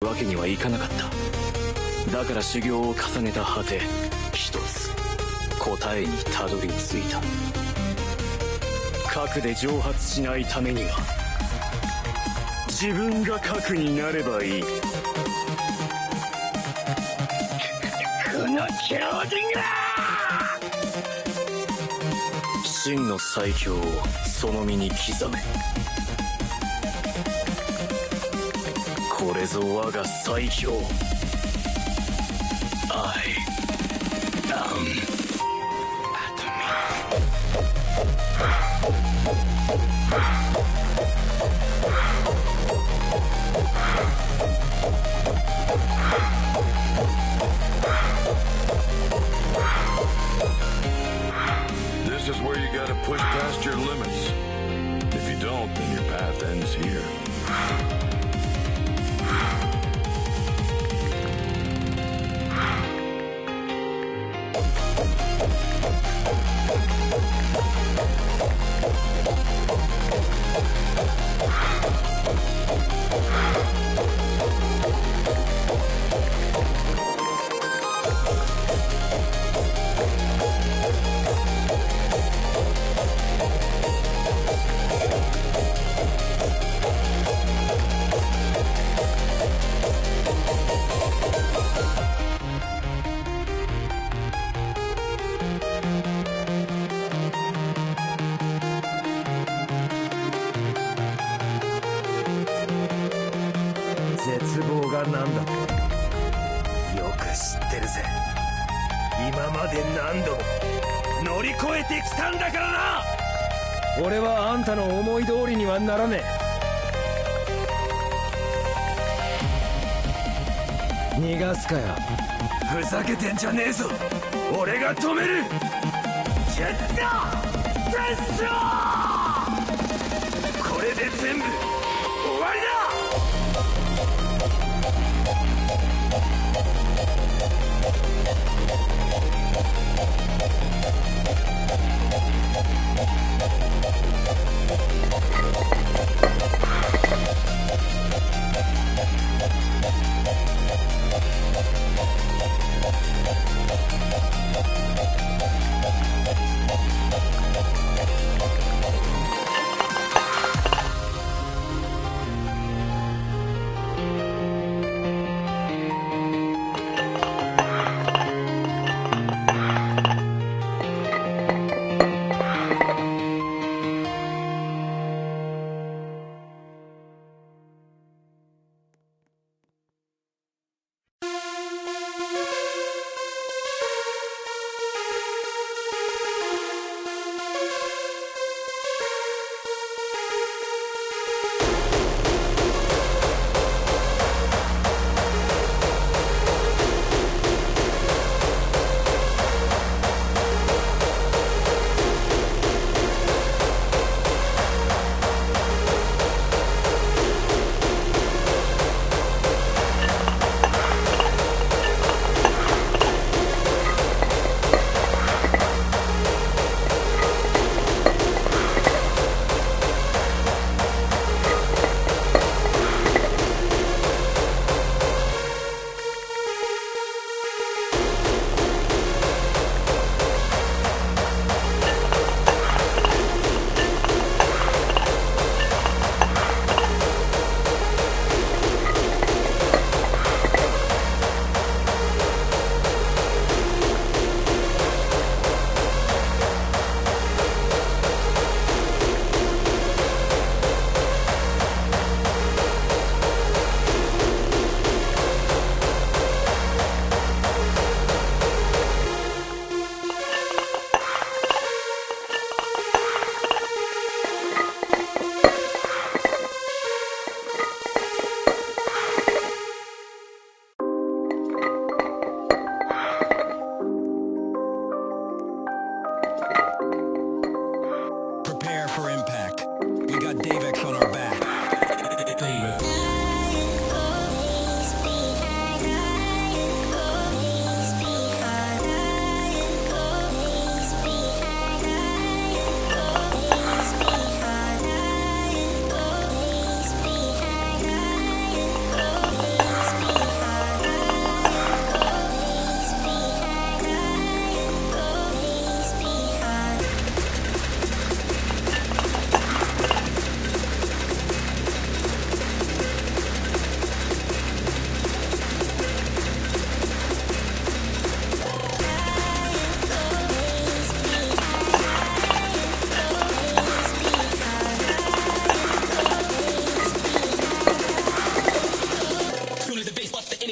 わけにはいかなかった。だから修行を重ねた果て、一つ答えにたどり着いた。核で蒸発しないためには自分が核になればいい。この狂人が真の最強をその身に刻め。これぞ我が最強。I am This is where you gotta push past your limits. If you don't, then your path ends here.絶望が何だってよく知ってるぜ。今まで何度も乗り越えてきたんだからな。俺はあんたの思い通りにはならねえ。逃がすかよ。ふざけてんじゃねえぞ。俺が止める。決だ絶唱。これで全部終わりだ。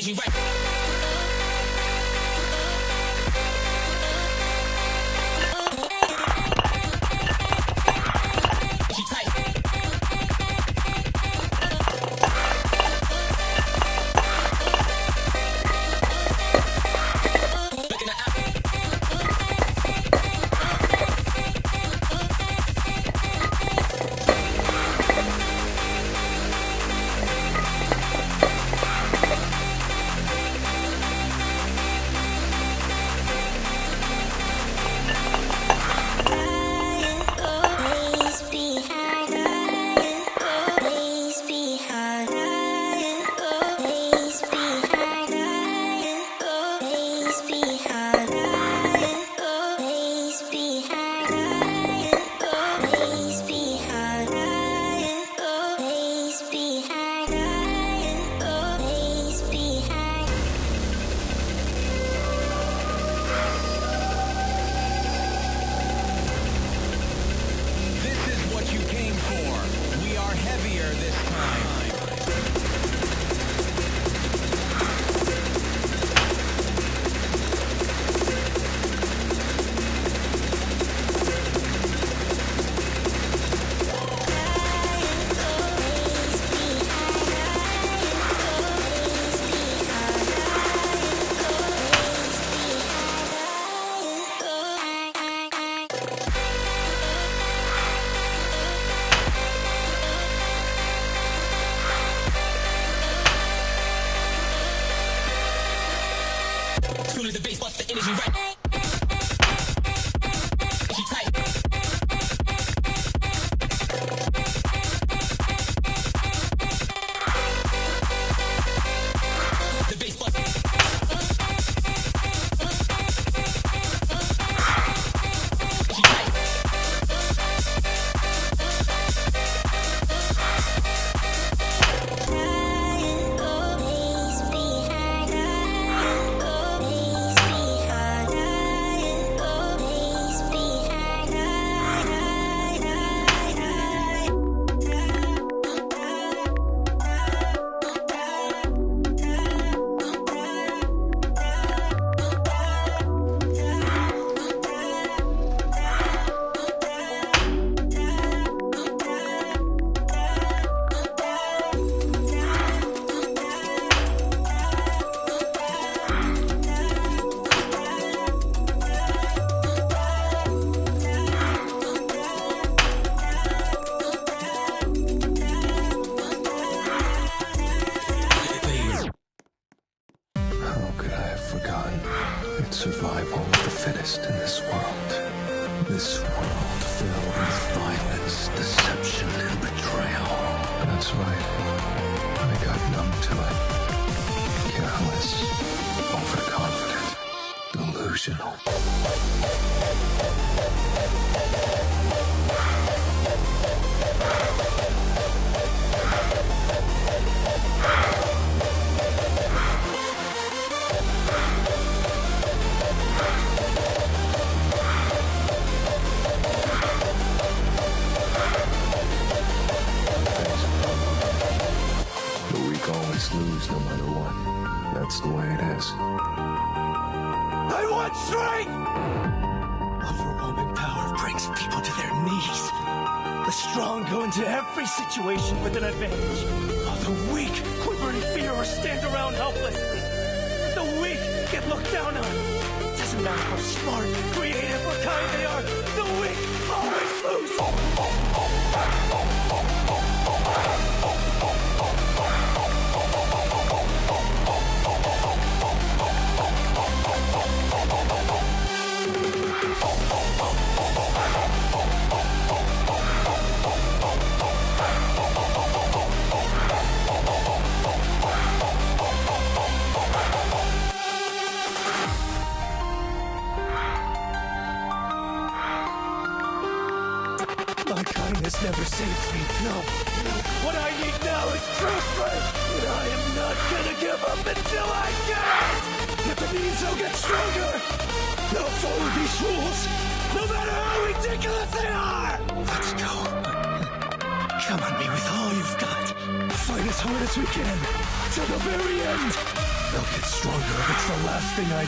energy right. Soon as the bass busts the energy right. She tight. The bass busts. She tight. It's survival of the fittest in this world. This world filled with violence, deception, and betrayal. That's right. I got numb to it. Careless, overconfident, delusional. Always lose no matter what. That's the way it is. I want strength! Overwhelming power brings people to their knees. The strong go into every situation with an advantage, while the weak quiver in fear or stand around helplessly. The weak get looked down on. It doesn't matter how smart, creative, or kind they are, the weak always lose. My kindness never saved me, no. What I need now is true strength, and I am not gonna give up until I get it! If it means I'll get stronger, I'll follow these rules, no matter how ridiculous they are! Let's go. Come on me with all you've got. Fight as hard as we can, to the very end! They'll get stronger if it's the last thing I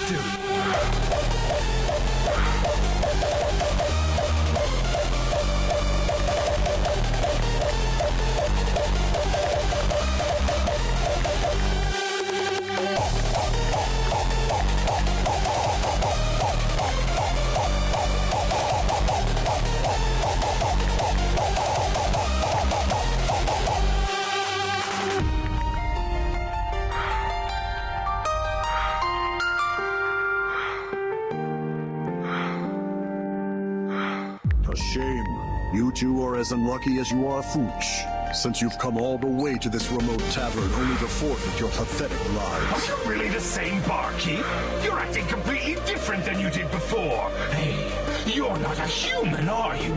A shame. You two are as unlucky as you are foolish, since you've come all the way to this remote tavern only to forfeit your pathetic lives. Are you really the same barkeep? You're acting completely different than you did before. Hey, you're not a human, are you?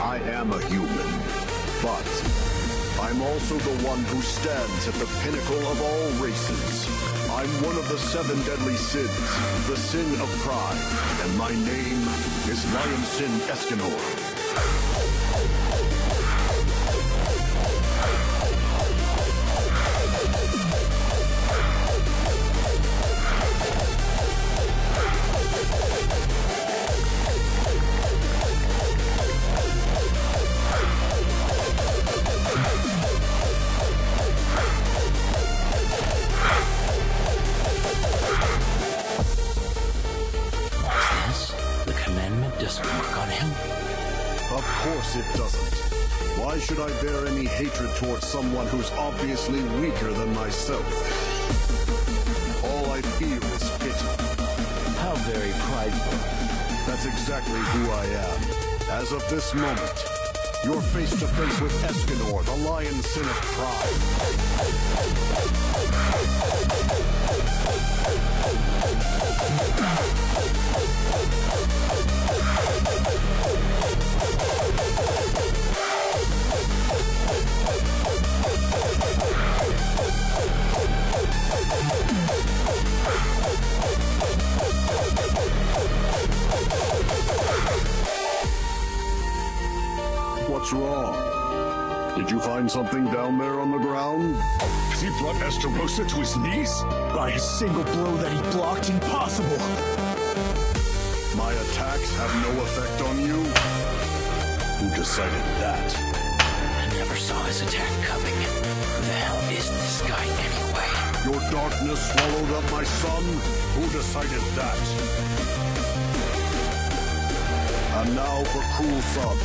I am a human, but I'm also the one who stands at the pinnacle of all races. I'm one of the 7 deadly sins, the sin of pride, and my name is Lion Sin Escanor. Doesn't work on him? Of course it doesn't. Why should I bear any hatred towards someone who's obviously weaker than myself? All I feel is pity. How very prideful. That's exactly who I am. As of this moment, you're face to face with Escanor, the Lion Sin of What's wrong? Did you find something down there on the ground? Has he brought Esterosa to his knees? By a single blow that he blocked, impossible! My attacks have no effect on you? Who decided that? I never saw his attack coming. Who the hell is this guy anyway? Your darkness swallowed up my son? Who decided that? And now for Cruel Son.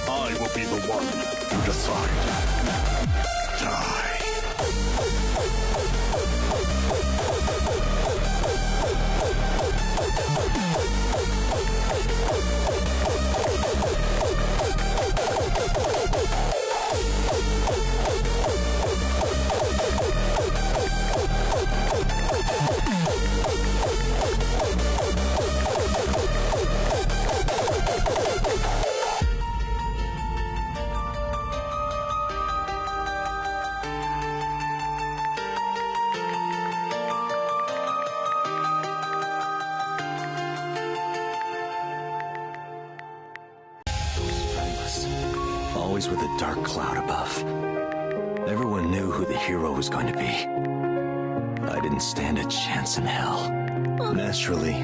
I will be the one to decide. Die. Always with a dark cloud above. Everyone knew who the hero was going to be. I didn't stand a chance in hell. Naturally,